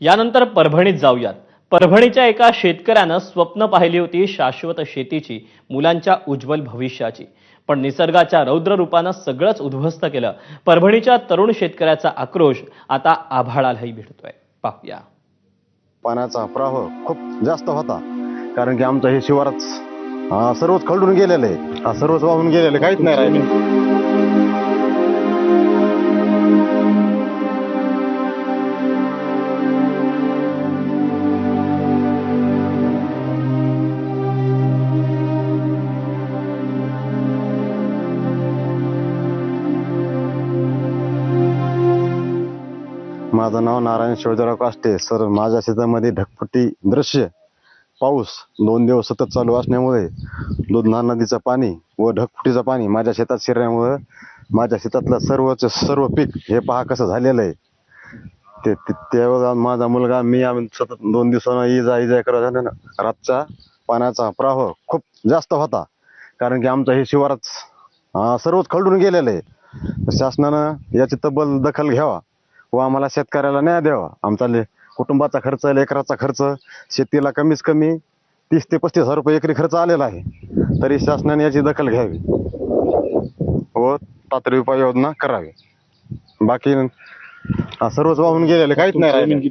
यानंतर परभणीत जाऊयात. परभणीच्या एका शेतकऱ्यानं स्वप्न पाहिली होती शाश्वत शेतीची, मुलांच्या उज्ज्वल भविष्याची. पण निसर्गाच्या रौद्र रूपानं सगळंच उद्ध्वस्त केलं. परभणीच्या तरुण शेतकऱ्याचा आक्रोश आता आभाळालाही भिडतोय. पाहूया. पाण्याचा प्रवाह खूप जास्त होता, कारण की आमचं हे शिवारच सर्वच खळून गेलेलं आहे. सर्वच वाहून गेलेलं, काहीच नाही राहिलं. माझं नाव नारायण शिवजराव काष्टे. सर, माझ्या शेतामध्ये ढगफुटी दृश्य, पाऊस 2 दिवस सतत चालू असल्यामुळे दुधना नदीचं पाणी व ढगफुटीचं पाणी माझ्या शेतात शिरल्यामुळे माझ्या शेतातलं सर्व पीक हे पहा कसं झालेलं आहे. त्यावेळेला माझा मुलगा आम्ही सतत 2 दिवसानं इजा करत झालं ना. रातचा पाण्याचा प्रवाह खूप जास्त होता, कारण की आमचं हे शिवारच सर्वच खळून गेलेलं आहे. शासनानं याची तब्बल दखल घ्यावा व आम्हाला शेतकऱ्याला न्याय द्यावा. आमचा कुटुंबाचा खर्च, लेकराचा खर्च, शेतीला कमीत कमी 30 ते 35 हजार रुपये एकरी खर्च आलेला आहे. तरी शासनाने याची दखल घ्यावी व तातडीची उपाययोजना करावी. बाकी सर्वच वाहून गेलेले, काहीच नाही राहिले.